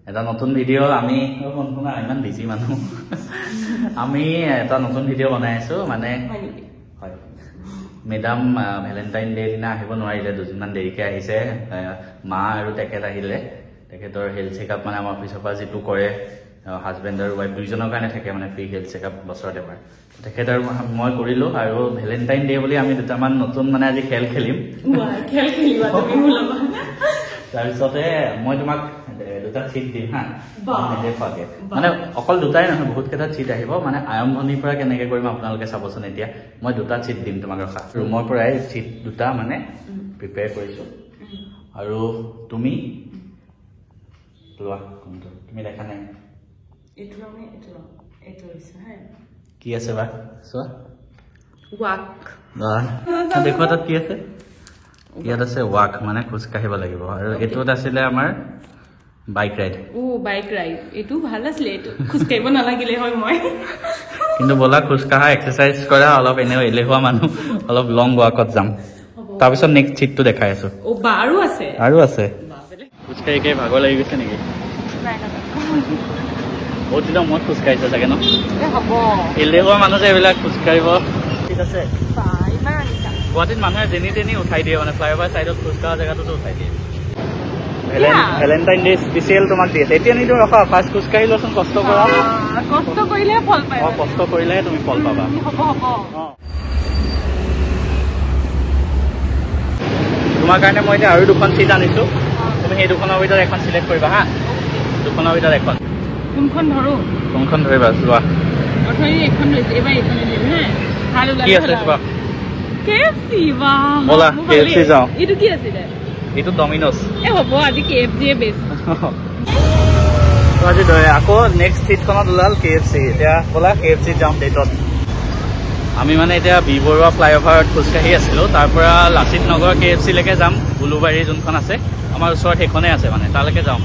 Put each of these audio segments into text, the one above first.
এটা নতুন ভিডিও আমি ইমান বিজি মানুহ আমি এটা নতুন ভিডিও বনাই আছো মানে হয় মেডাম ভ্যালেন্টাইন ডে দিনা আহিব নোৱাৰিলে দুদিনমান দেৰিকে আহিছে মা আৰু তেখেত আহিলে তেখেতৰ হেলথ চেকআপ মানে আমাৰ অফিচৰ পৰা যেটো কৰে হাজবেণ্ড আৰু ৱাইফ দুইজনৰ কাৰণে থাকে মানে ফ্ৰী হেলথ চেকআপ বছৰত এবাৰ তেখেত আৰু মই কৰিলো আৰু ভ্যালেন্টাইন ডে বুলি আমি দুটামান নতুন মানে আজি খেল খেলিম খেল খেলিবা তুমি ওলাবা তাৰপিছতে মই তোমাক দুটা চিট দিম হা দেখুৱাকে মানে অকল দুটাই নহয় বহুত কেইটা চিট আহিব মানে আৰম্ভণিৰ পৰা কেনেকে কৰিম আপোনালোকে চাবচোন এতিয়া মই দুটা চিট দিম তোমাক ৰখা ৰুমৰ পৰাই চিট দুটা মানে প্ৰিপেয়াৰ কৰিছো আৰু তুমি লোৱা কোনটো তুমি দেখা নাই এইটো হৈছে হা কি আছে বা চোৱা ৱাক দেখুৱা তাত কি আছে ইয়াত আছে ৱাক মানে খোজ কাঢ়িব লাগিব আৰু এইটোত আছিলে আমাৰ বাইক ৰাইড বাইক ৰাইড এইটো ভাল আছিলে এইটো খোজ কাঢ়িব নালাগিলে হয় মই কিন্তু বলা খোজ কাঢ়া এক্সাৰচাইজ কৰা অলপ এনেও এলেহুৱা মানুহ অলপ লং ৱাকত যাম তাৰপিছত নেক্সট চিটটো দেখাই আছো আৰু আছে খোজ কাঢ়ি ভাগৰ লাগি গৈছে নেকি বহুত দিনৰ মূৰত খোজ কাঢ়িছে চাগে ন এলেহুৱা মানুহ যে এইবিলাক খোজ কাঢ়িব ঠিক আছে গুৱাহাটীত মানুহে যেনি তেনি উঠাই দিয়ে মানে ফ্লাইঅভাৰ চাইডত খোজ কঢ়া জেগাটোতো উঠাই দিয়ে ভ্যালেন্টাইন ডে স্পেচিয়েল তোমাক দিয়ে এতিয়া নিদিওঁ ৰখা ফাৰ্ষ্ট খোজ কাঢ়ি লোৱাচোন কষ্ট কৰা কষ্ট কৰিলে ফল পাবা কষ্ট কৰিলেহে তুমি ফল পাবা তোমাৰ কাৰণে মই এতিয়া আৰু দুখন চিট আনিছো তুমি সেই দুখনৰ ভিতৰত এখন চিলেক্ট কৰিবা হা দুখনৰ ভিতৰত এখন কোনখন ধৰিবা যোৱা কি আছে চোৱা KFC ব'লা KFC যাওঁ এইটো কি আছিলে এইটো ডমিন'জ হ'ব আজি KFC বেষ্ট আজি আকৌ নেক্সট চিটখনত ওলাল KFC এতিয়া ব'লা KFC যাওঁ ডেটত আমি মানে এতিয়া বি বৰুৱা ফ্লাইঅভাৰত খোজকাঢ়ি আছিলোঁ তাৰ পৰা লাচিত নগৰ KFC লৈকে যাম উলুবাৰী যোনখন আছে আমাৰ ওচৰত সেইখনে আছে মানে তালৈকে যাওঁ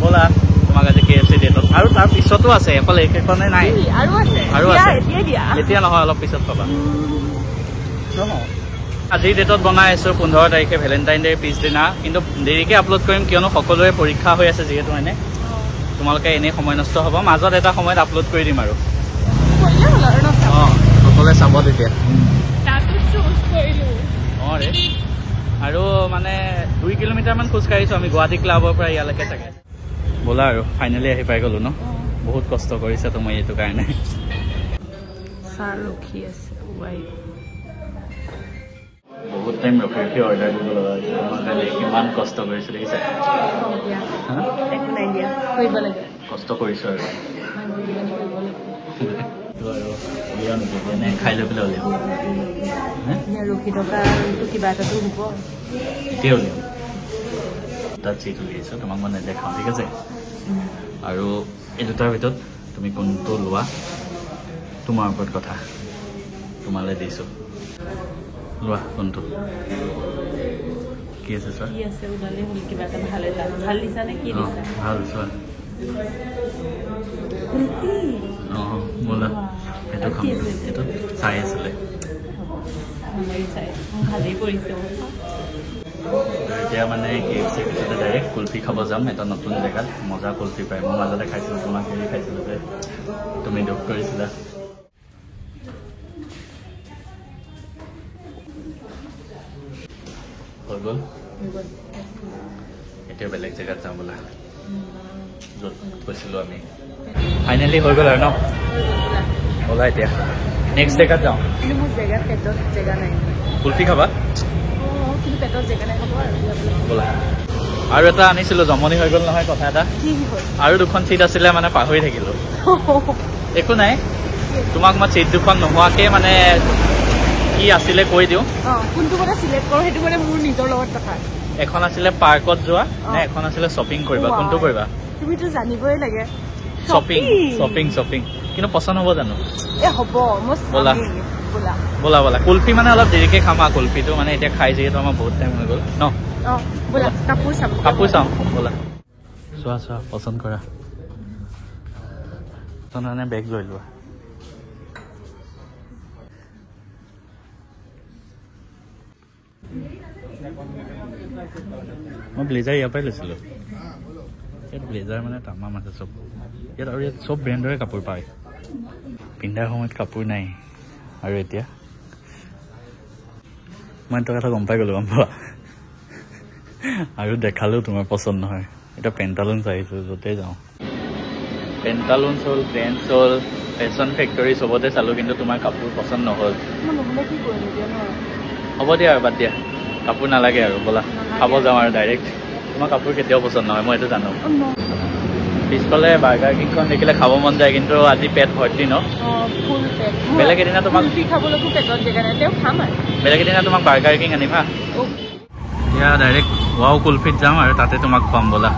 ব'লা তোমাক আজি KFC ডেটত আৰু তাৰ পিছতো আছে অকল এইকেইখনে নাই আৰু আছে এতিয়া নহয় অলপ পিছত পাবা আজিৰ ডেটত বনাই আছো 15 তাৰিখে ভেলেণ্টাইন ডেৰ পিছদিনা কিন্তু দেৰিকে আপলোড কৰিম কিয়নো সকলোৰে পৰীক্ষা হৈ আছে যিহেতু মানে তোমালোকে এনেই সময় নষ্ট হ'ব মাজত এটা সময়ত আপলোড কৰি দিম আৰু সকলোৱে চাব তেতিয়া ৰে আৰু মানে 2 কিলোমিটাৰমান খোজকাঢ়িছোঁ আমি গুৱাহাটী ক্লাবৰ পৰা ইয়ালৈকে চাগে ব'লা আৰু ফাইনেলি আহি পাই গ'লো ন বহুত কষ্ট কৰিছে তুমি এইটো কাৰণে বহুত টাইম ৰখি অৰ্ডাৰ দিব লগা হৈছে তোমাৰ কাৰণে কিমান কষ্ট কৰিছো দেখিছা কষ্ট কৰিছো আৰু খাই লৈ পেলাই উলিয়াম ৰখি থকা কিবা এটাতো হ'ব এতিয়া উলিয়াম তাত চিট উলিয়াইছো তোমাক মই নেদেখাওঁ ঠিক আছে আৰু এই দুটাৰ ভিতৰত তুমি কোনটো লোৱা তোমাৰ ওপৰত কথা তোমালৈ দিছোঁ লোৱা কোনটো কি আছে চোৱা ভাল চোৱা অঁ ব'লা সেইটো খাম এইটো চাই আছিলে এতিয়া মানে KFC পিছতে ডাইৰেক্ট কুলফি খাব যাম এটা নতুন জেগাত মজা কুলফি পায় মই মাজতে খাইছিলোঁ তোমাক হেৰি খাইছিলোঁ যে তুমি দুখ কৰিছিলা হৈ গ'ল এতিয়া বেলেগ জেগাত যাওঁ বোলা য'ত গৈছিলোঁ আমি ফাইনেলি হৈ গ'ল আৰু ন ব'লা এতিয়া নেক্সট জেগাত যাওঁ কুলফি খাবা ব'লা আৰু এটা আনিছিলোঁ জমনি হৈ গ'ল নহয় কথা এটা আৰু দুখন চিট আছিলে মানে পাহৰি থাকিলোঁ একো নাই তোমাক মই চিট দুখন নোহোৱাকৈ মানে কি আছিলে কৈ দিওঁ এখন আছিলে পাৰ্কত যোৱা নে এখন আছিলে শ্বপিং কৰিবা কোনটো কৰিবা তুমিতো জানিবই লাগে শ্বপিং কিন্তু পচন্দ হ'ব জানো ব'লা ব'লা ব'লা কুলফি মানে অলপ দেৰিকে খামা কুলফিটো মানে এতিয়া খাই যিহেতু আমাৰ বহুত টাইম হৈ গ'ল ন কাপোৰ চাওঁ ব'লা চোৱা পচন্দ কৰা মানে বেগ লৈ লোৱা মই ব্লেজাৰ ইয়াৰ পৰাই লৈছিলোঁ ইয়াত ব্লেজাৰ মানে তামাম আছে চব ইয়াত আৰু ইয়াত চব ব্ৰেণ্ডৰে কাপোৰ পায় পিন্ধাৰ সময়ত কাপোৰ নাই আৰু এতিয়া মই এটা কথা গম পাই গ'লো গম পোৱা আৰু দেখালেও তোমাৰ পচন্দ নহয় এতিয়া পেণ্টালুন চাইছোঁ য'তে যাওঁ পেণ্টালুন হ'ল ব্ৰেণ্ডছ হ'ল ফেশ্বন ফেক্টৰী চবতে চালোঁ কিন্তু তোমাৰ কাপোৰ পচন্দ নহ'ল হ'ব দিয়া আৰু বাদ দিয়া কাপোৰ নালাগে আৰু ব'লা খাব যাওঁ আৰু ডাইৰেক্ট তোমাৰ কাপোৰ কেতিয়াও পচন্দ নহয় মই এইটো জানো পিছফালে বাৰ্গাৰ কিংখন দেখিলে খাব মন যায় কিন্তু আজি পেট ভৰ্তি ন বেলেগ এদিনা তোমাক বেলেগ এদিনা তোমাক বাৰ্গাৰ কিং আনিম হা এতিয়া ডাইৰেক্ট ৱাও কুলফিত যাম আৰু তাতে তোমাক খুৱাম ব'লা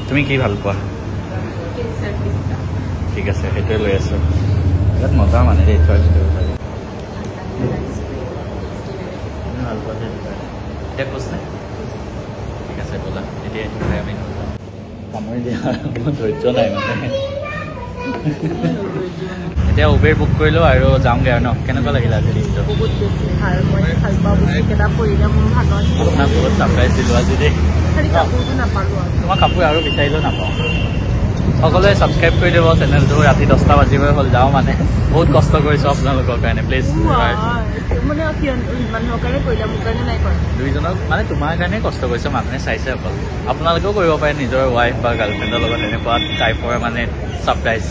তুমি কি ভাল পোৱা ঠিক আছে সেইটোৱে লৈ আছোঁ ইয়াত মজা মানে দেই চইচ কৰিব পাৰি ভাল পোৱা এতিয়া কৈছে ঠিক আছে ব'লা এতিয়া এইটো খাই আমি কামুৰি দিয়া মোৰ ধৈৰ্য নাই মানে এতিয়া উবেৰ বুক কৰিলোঁ আৰু যামগৈ আৰু ন কেনেকুৱা লাগিলে আজি দিনটো বহুত বেছি ভাল মই ভাল পোৱা বস্তুকেইটা পৰিলে মোৰ ভাল হয় আপোনাক বহুত চাপ্ৰাইজ দিলোঁ আজি দেই খালি কাপোৰটো নাপালোঁ আৰু তোমাৰ কাপোৰ আৰু বিচাৰিলেও নাপাওঁ সকলোৱে ছাবস্ক্ৰাইব কৰি দিব চেনেলটো ৰাতি 10টা বাজিবই হ'ল যাওঁ মানে বহুত কষ্ট কৰিছোঁ আপোনালোকৰ কাৰণে প্লিজ মানে মানুহৰ কাৰণে কৰিলে মোৰ কাৰণে নাই কৰা দুইজনক মানে তোমাৰ কাৰণে কষ্ট কৰিছে মানুহে চাইছে অকল আপোনালোকেও কৰিব পাৰে নিজৰ ৱাইফ বা গাৰ্লফ্ৰেণ্ডৰ লগত এনেকুৱা টাইপৰ মানে ছাৰপ্ৰাইজ